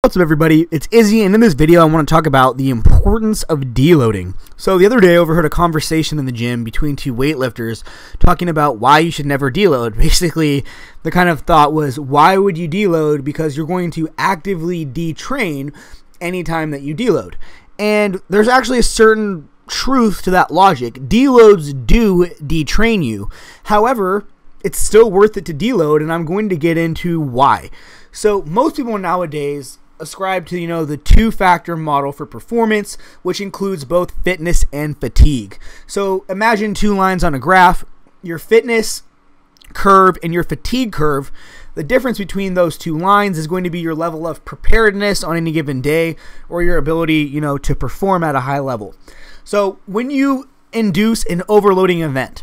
What's up, everybody? It's Izzy, and in this video I want to talk about the importance of deloading. So the other day I overheard a conversation in the gym between two weightlifters talking about why you should never deload. Basically, the kind of thought was, why would you deload? Because you're going to actively detrain anytime that you deload. And there's actually a certain truth to that logic. Deloads do detrain you. However, it's still worth it to deload, and I'm going to get into why. So most people nowadays ascribe to, the two-factor model for performance, which includes both fitness and fatigue. So imagine two lines on a graph, your fitness curve and your fatigue curve. The difference between those two lines is going to be your level of preparedness on any given day, or your ability, to perform at a high level. So when you induce an overloading event,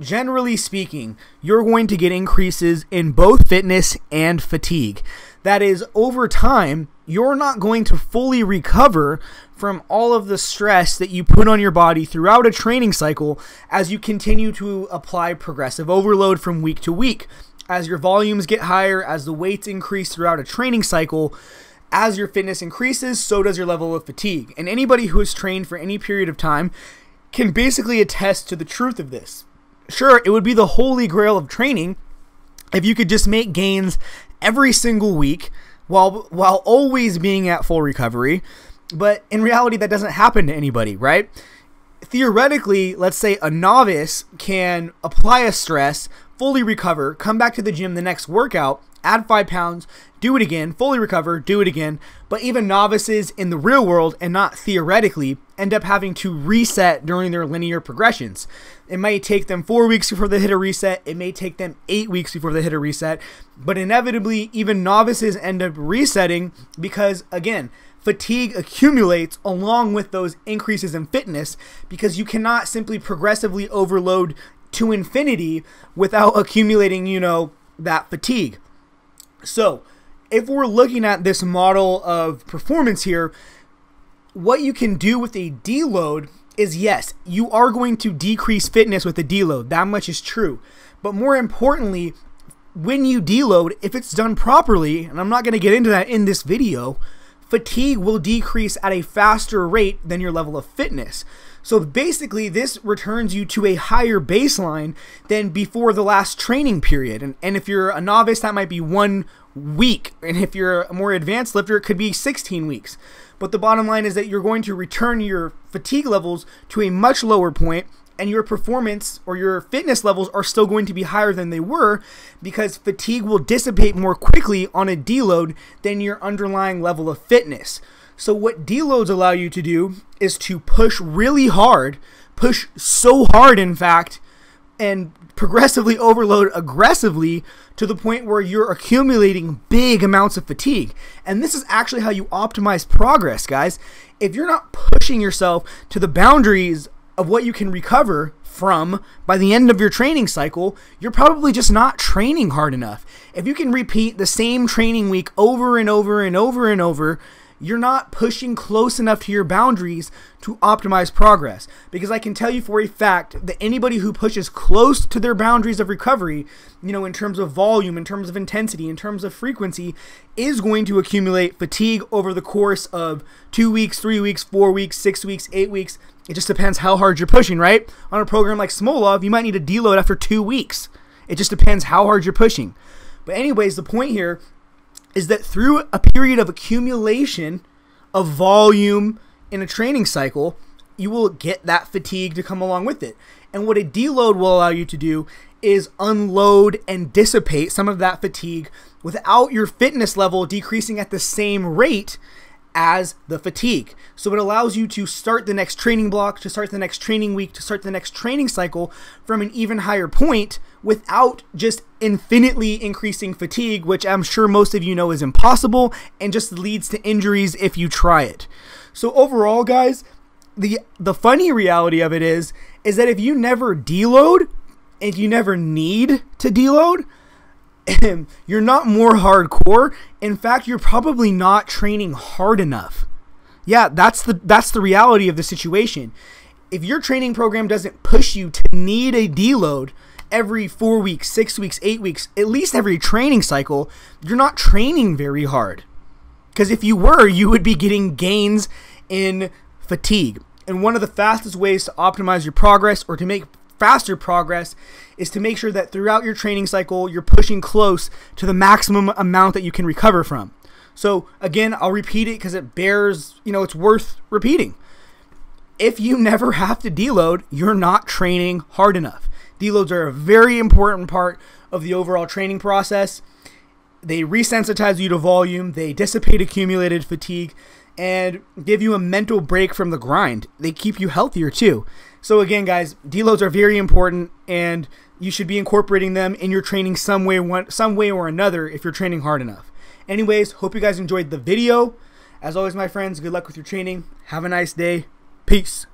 generally speaking, you're going to get increases in both fitness and fatigue. That is, over time, you're not going to fully recover from all of the stress that you put on your body throughout a training cycle as you continue to apply progressive overload from week to week. As your volumes get higher, as the weights increase throughout a training cycle, as your fitness increases, so does your level of fatigue. And anybody who has trained for any period of time can basically attest to the truth of this. Sure, it would be the holy grail of training if you could just make gains every single week while always being at full recovery, but in reality that doesn't happen to anybody, right? Theoretically, let's say a novice can apply a stress, fully recover, come back to the gym the next workout, add 5 pounds, do it again, fully recover, do it again. But even novices in the real world, and not theoretically, end up having to reset during their linear progressions. It might take them 4 weeks before they hit a reset. It may take them 8 weeks before they hit a reset. But inevitably, even novices end up resetting because, again, fatigue accumulates along with those increases in fitness, because you cannot simply progressively overload to infinity without accumulating, that fatigue. So if we're looking at this model of performance here, what you can do with a deload is, yes, you are going to decrease fitness with a deload. That much is true. But more importantly, when you deload, if it's done properly, and I'm not going to get into that in this video, fatigue will decrease at a faster rate than your level of fitness. So basically, this returns you to a higher baseline than before the last training period. And if you're a novice, that might be 1 week. And if you're a more advanced lifter, it could be 16 weeks. But the bottom line is that you're going to return your fatigue levels to a much lower point, and your performance or your fitness levels are still going to be higher than they were, because fatigue will dissipate more quickly on a deload than your underlying level of fitness. So what deloads allow you to do is to push really hard, push so hard in fact, and progressively overload aggressively to the point where you're accumulating big amounts of fatigue. And this is actually how you optimize progress, guys. If you're not pushing yourself to the boundaries of what you can recover from by the end of your training cycle, you're probably just not training hard enough. If you can repeat the same training week over and over and over and over, you're not pushing close enough to your boundaries to optimize progress. Because I can tell you for a fact that anybody who pushes close to their boundaries of recovery, in terms of volume, in terms of intensity, in terms of frequency, is going to accumulate fatigue over the course of 2 weeks, 3 weeks, 4 weeks, 6 weeks, 8 weeks. It just depends how hard you're pushing, right? On a program like Smolov, you might need a deload after 2 weeks. It just depends how hard you're pushing. But anyways, the point here is that through a period of accumulation of volume in a training cycle, you will get that fatigue to come along with it. And what a deload will allow you to do is unload and dissipate some of that fatigue without your fitness level decreasing at the same rate as the fatigue. So it allows you to start the next training block, to start the next training week, to start the next training cycle from an even higher point without just infinitely increasing fatigue, which I'm sure most of you know is impossible and just leads to injuries if you try it. So overall, guys, the funny reality of it is that if you never deload, if you never need to deload, you're not more hardcore. In fact, you're probably not training hard enough. Yeah, that's the reality of the situation. If your training program doesn't push you to need a deload every 4 weeks, 6 weeks, 8 weeks, at least every training cycle, you're not training very hard. Because if you were, you would be getting gains in fatigue. And one of the fastest ways to optimize your progress or to make faster progress is to make sure that throughout your training cycle, you're pushing close to the maximum amount that you can recover from. So again, I'll repeat it because it bears, it's worth repeating. If you never have to deload, you're not training hard enough. Deloads are a very important part of the overall training process. They resensitize you to volume, they dissipate accumulated fatigue, and give you a mental break from the grind. They keep you healthier too. So again, guys, deloads are very important, and you should be incorporating them in your training some way or another if you're training hard enough. Anyways, hope you guys enjoyed the video. As always, my friends, good luck with your training. Have a nice day. Peace.